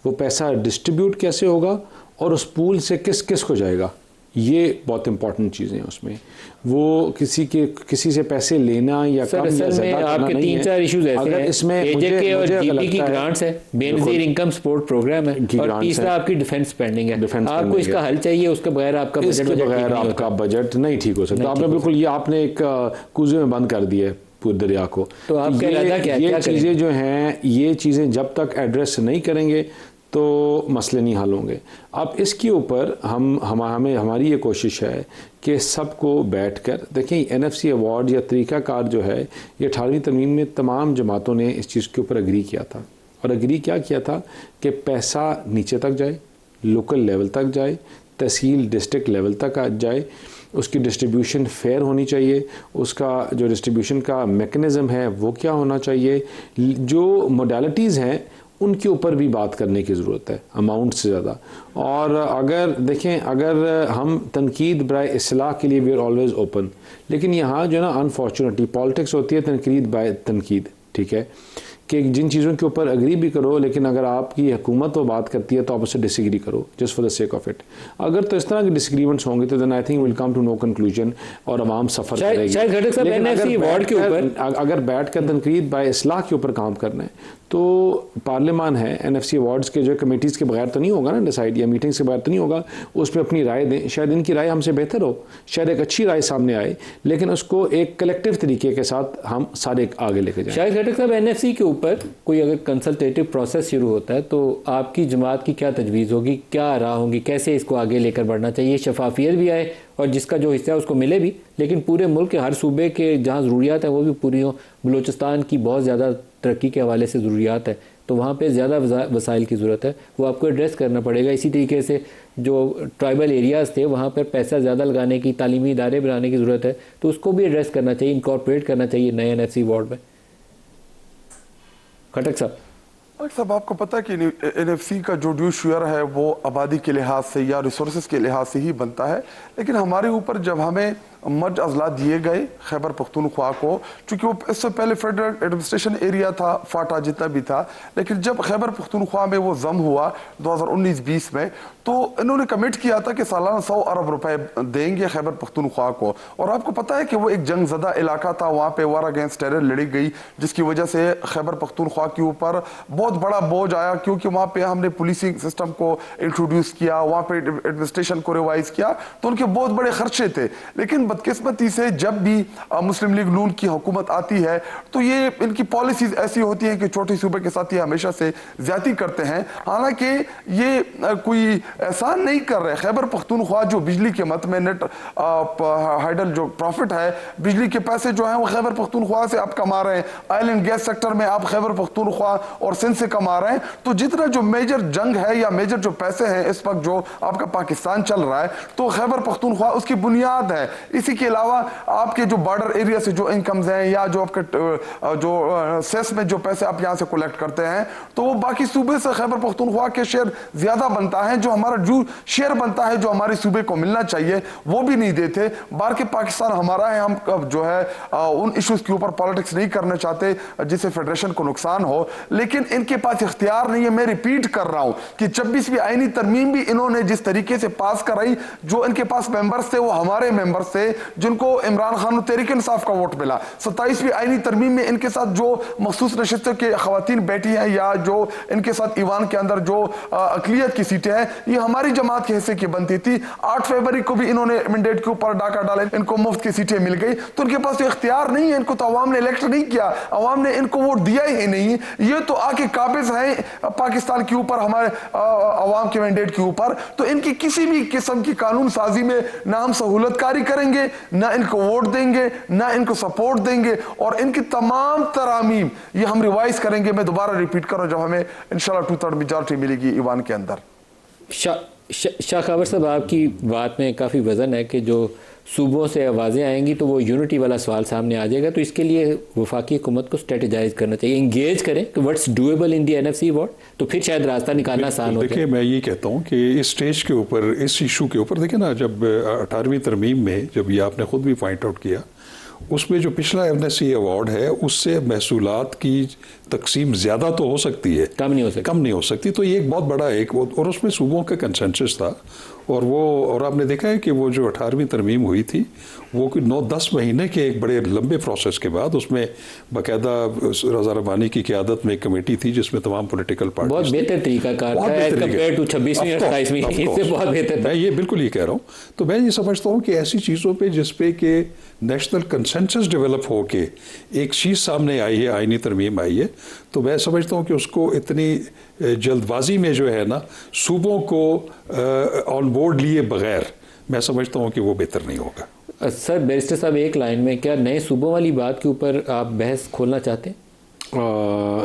[SPEAKER 3] वो पैसा डिस्ट्रीब्यूट कैसे होगा, और उस पूल से किस किस को जाएगा, ये बहुत इंपॉर्टेंट चीज़ें हैं उसमें। वो किसी से पैसे लेना या कम या ज़्यादा
[SPEAKER 1] आपके 3-4 इश्यूज ऐसे हैं।
[SPEAKER 3] इसमें
[SPEAKER 1] AJK और GB की ग्रांट्स है, बेनज़ीर इनकम सपोर्ट प्रोग्राम है, और तीसरा आपकी डिफेंस स्पेंडिंग है। आपको इसका हल चाहिए, उसके बगैर आपका
[SPEAKER 3] बजट नहीं ठीक हो सकता। आपने बिल्कुल, ये आपने एक कूजे में बंद कर दिया है पूरे दरिया को।
[SPEAKER 1] तो आपका इरादा क्या है?
[SPEAKER 3] ये चीज़ें जो हैं, ये चीज़ें जब तक एड्रेस नहीं करेंगे तो मसले नहीं हल होंगे। अब इसके ऊपर हमारी ये कोशिश है कि सबको बैठकर देखें। NFC अवार्ड या तरीक़ाकार जो है, ये 18वीं तरमीम में तमाम जमातों ने इस चीज़ के ऊपर अग्री किया था, और अग्री क्या किया था कि पैसा नीचे तक जाए, लोकल लेवल तक जाए, तहसील डिस्ट्रिक्ट लेवल तक जाए, उसकी डिस्ट्रीब्यूशन फेयर होनी चाहिए, उसका जो डिस्ट्रीब्यूशन का मेकनिज़म है वो क्या होना चाहिए, जो मोडालिटीज़ हैं उनके ऊपर भी बात करने की ज़रूरत है अमाउंट से ज़्यादा। और अगर देखें, अगर हम तनकीद बराए इस्लाह के लिए वी आर ऑलवेज़ ओपन, लेकिन यहाँ जो है ना अनफॉर्चुनेटली पॉलिटिक्स होती है तनकीद बाय तनकीद, ठीक है, कि जिन चीज़ों के ऊपर अग्री भी करो, लेकिन अगर आपकी हुकूमत वो बात करती है तो आप उससे डिसएग्री करो just for the sake of it. अगर तो इस तरह के डिसएग्रीमेंट्स होंगे तो then I think will come to no conclusion और आवाम सफ़र करेगी।
[SPEAKER 1] शायद खटक साहब एनएफसी अवार्ड के ऊपर
[SPEAKER 3] अगर बैठ कर तनकीद बाय इस्लाह के ऊपर काम करना है तो पार्लियामान है, एनएफसी अवार्ड्स के जो कमेटीज़ के बगैर तो नहीं होगा ना डिसाइड, या मीटिंग्स के बगैर तो नहीं होगा, उसमें अपनी राय दें। शायद इनकी राय हमसे बेहतर हो, शायद एक अच्छी राय सामने आए, लेकिन उसको एक कलेक्टिव तरीके के साथ हम सारे आगे लेके जाएं।
[SPEAKER 1] शायद खटक साहब एनएफसी के ऊपर कोई अगर कंसल्टेटिव प्रोसेस शुरू होता है तो आपकी जमात की क्या तजवीज़ होगी, क्या राह होगी, कैसे इसको आगे लेकर बढ़ना चाहिए, शफाफियत भी आए और जिसका जो हिस्सा है उसको मिले भी, लेकिन पूरे मुल्क के हर सूबे के जहाँ ज़रूरियात है वो भी पूरी हो। बलूचिस्तान की बहुत ज़्यादा तरक्की के हवाले से ज़रूरियात है, तो वहाँ पे ज़्यादा वसाइल की ज़रूरत है, वो आपको एड्रेस करना पड़ेगा। इसी तरीके से जो ट्राइबल एरियाज़ थे वहाँ पर पैसा ज़्यादा लगाने की, तालीमी इदारे बनाने की ज़रूरत है, तो उसको भी एड्रेस करना चाहिए, इनकॉर्पोरेट करना चाहिए नए एनएफसी अवार्ड में। खटक साहब,
[SPEAKER 4] आपको पता है कि एनएफसी का जो ड्यू शेयर है वो आबादी के लिहाज से या रिसोर्सेज के लिहाज से ही बनता है, लेकिन हमारे ऊपर जब हमें मर्ज अजला दिए गए खैबर पख्तूनख्वा को, चूंकि वो इससे पहले फेडरल एडमिनिस्ट्रेशन एरिया था, फाटा जितना भी था, लेकिन जब खैबर पख्तूनख्वा में वो जम हुआ 2019-20 में, तो इन्होंने कमिट किया था कि सालाना 100 अरब रुपए देंगे खैबर पख्तूनख्वा को। और आपको पता है कि वो एक जंग ज़दा इलाका था, वहाँ पे वार अगेंस्ट टेरर लड़ी गई, जिसकी वजह से खैबर पख्तूनख्वा के ऊपर बहुत बड़ा बोझ आया, क्योंकि वहाँ पे हमने पुलिसिंग सिस्टम को इंट्रोड्यूस किया, वहाँ पे एडमिनिस्ट्रेशन को रिवाइज किया, तो उनके बहुत बड़े खर्चे थे। लेकिन बदकिस्मती से जब भी मुस्लिम लीग नून की हुकूमत आती है तो ये इनकी पॉलिसीज ऐसी होती हैं कि छोटे सूबे के साथ ये हमेशा से ज्यादती करते हैं। हालांकि ये कोई एहसान नहीं कर रहे। खैबर पख्तूनख्वा जो बिजली के मत में नेट हाइडल जो प्रॉफिट है, बिजली के पैसे जो हैं वो खैबर पख्तूनख्वा से आप कमा रहे हैं, ऑयल एंड गैस सेक्टर में आप खैबर पख्तूनख्वा और सिंध से कमा रहे हैं। तो जितना जो मेजर जंग है या मेजर जो पैसे हैं इस वक्त जो आपका पाकिस्तान चल रहा है, तो खैबर पख्तूनख्वा उसकी बुनियाद है। इसी के अलावा आपके जो बॉर्डर एरिया से जो इनकम्स हैं या जो आपके जो सेस में जो पैसे आप यहाँ से कलेक्ट करते हैं, तो वो बाकी सूबे से खैबर पख्तूनख्वा के शेयर ज्यादा बनता है। जो हमारा जो शेयर बनता है जो हमारे सूबे को मिलना चाहिए वो भी नहीं देते। बाहर के पाकिस्तान हमारा है, हम जो है उन इश्यूज के ऊपर पॉलिटिक्स नहीं करना चाहते जिससे फेडरेशन को नुकसान हो, लेकिन इनके पास इख्तियार नहीं है। मैं रिपीट कर रहा हूं कि 26वीं आईनी तरमीम भी इन्होंने जिस तरीके से पास कराई, जो इनके पास मेंबर्स थे वो हमारे मेंबर्स थे जिनको इमरान खान और तहरीक इंसाफ का वोट मिला। 27वीं आईनी तरमीम में इनके साथ जो मखसूस नशिस्तों के खवातीन बैठी हैं या जो इनके साथ ईवान के अंदर जो अकलियत की सीटें हैं, ये हमारी जमात के हिस्से की बनती थी। 8 फरवरी को भी इन्होंने मैंडेट के ऊपर डाका डाला, इनको मुफ्त की सीटें मिल गई। तो इनके पास तो इख्तियार नहीं है, इनको तो अवाम ने इलेक्ट नहीं किया, अवाम ने इनको वोट दिया ही नहीं। ये तो आके काबिज हैं पाकिस्तान के ऊपर, हमारे अवाम के मैंडेट के ऊपर। तो इनकी किसी भी किस्म की कानून साजी में ना हम सहूलतकारी करेंगे, ना इनको वोट देंगे, ना इनको सपोर्ट देंगे, और इनकी तमाम तरामीम ये हम रिवाइज करेंगे। मैं दोबारा रिपीट कर रहा हूं, जब हमें इंशाल्लाह 2/3 मेजॉरिटी मिलेगी ईवान के अंदर।
[SPEAKER 1] शाह खबर साहब, आपकी बात में काफ़ी वज़न है कि जो सूबों से आवाज़ें आएंगी तो वो यूनिटी वाला सवाल सामने आ जाएगा। तो इसके लिए वफाकी हुकूमत को स्ट्रेटेजाइज करना चाहिए, इंगेज करें कि व्हाट्स डूएबल इन दी एनएफसी अवार्ड, तो फिर शायद रास्ता निकालना आसान हो।
[SPEAKER 2] देखिए, मैं ये कहता हूँ कि इस स्टेज के ऊपर, इस इशू के ऊपर, देखिए ना, जब 18वीं तरमीम में, जब ये आपने खुद भी पॉइंट आउट किया, उसमें जो पिछला एनएफसी अवार्ड है उससे महसूलात की तकसीम ज़्यादा तो हो सकती है,
[SPEAKER 1] कम नहीं हो सकती।
[SPEAKER 2] तो ये एक बहुत बड़ा और उसमें सूबों का कंसेंसस था। और आपने देखा है कि वो जो 18वीं तरमीम हुई थी वो 9-10 महीने के एक बड़े लंबे प्रोसेस के बाद उसमें बाकायदा रज़ा रब्बानी की क़यादत में एक कमेटी थी जिसमें तमाम पॉलिटिकल पार्टी,
[SPEAKER 1] बहुत बेहतर तरीका कार था एज कंपेयर टू 26वीं और 27वीं, इससे बहुत बेहतर।
[SPEAKER 2] मैं ये बिल्कुल ये कह रहा हूँ। तो मैं ये समझता हूँ कि ऐसी चीज़ों पे जिस पे कि नेशनल कंसेंसस डेवलप हो के एक चीज़ सामने आई है, आईनी तरमीम आई है, तो मैं समझता हूँ कि उसको इतनी जल्दबाजी में जो है ना सूबों को ऑन बोर्ड लिए बगैर, मैं समझता हूँ कि वो बेहतर नहीं होगा।
[SPEAKER 1] सर बैरिस्टर साहब, एक लाइन में, क्या नए सूबों वाली बात के ऊपर आप बहस खोलना चाहते हैं?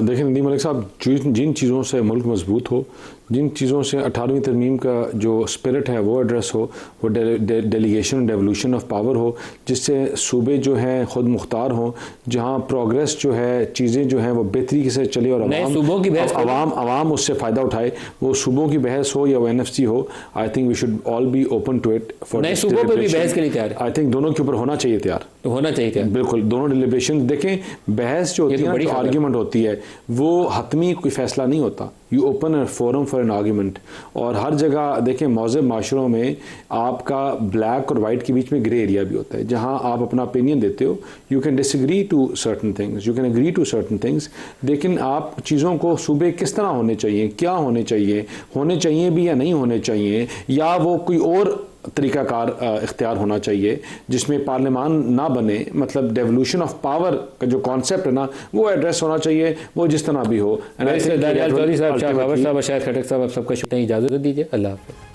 [SPEAKER 3] देखिए नदीम मलिक साहब, जिन चीज़ों से मुल्क मजबूत हो, जिन चीज़ों से 18वीं तरमीम का जो स्पिरिट है वो एड्रेस हो, वो डेलीगेशन डेवोल्यूशन ऑफ पावर हो, जिससे सूबे जो हैं खुद मुख्तार हों, जहाँ प्रोग्रेस जो है, चीज़ें जो हैं वो बेहतरी से चले और
[SPEAKER 1] सूबों की बहस
[SPEAKER 3] आवाम उससे फ़ायदा उठाए, वो सूबों की बहस हो या वो NFC हो, I think we should all be open to it for
[SPEAKER 1] नए सूबों पर भी बहस के लिए तैयार है।
[SPEAKER 3] आई थिंक दोनों के ऊपर होना चाहिए तैयार,
[SPEAKER 1] तो होना चाहिए था।
[SPEAKER 3] बिल्कुल, दोनों डिलिब्रेशन देखें। बहस जो होती है, जो आर्ग्यूमेंट होती है, वो हतमी कोई फैसला नहीं होता। You open a forum for an argument, और हर जगह देखें मौज़ूद माशरों में आपका ब्लैक और वाइट के बीच में ग्रे एरिया भी होता है, जहां आप अपना ओपिनियन देते हो। You can disagree to certain things, you can agree to certain things, लेकिन आप चीज़ों को सूबे किस तरह होने चाहिए, क्या होने चाहिए भी या नहीं होने चाहिए, या वो कोई और तरीक़ाकार इख्तियार होना चाहिए जिसमें पार्लियामान ना बने, मतलब डेवोल्यूशन ऑफ पावर का जो कॉन्सेप्ट है ना, वो एड्रेस होना चाहिए, वो जिस तरह भी हो।
[SPEAKER 1] चौधरी साहब, शाह बाबर साहब, शायद खटक साहब, आप सबका शुक्रिया, इजाज़त दीजिए, अल्लाह हाफ़िज़।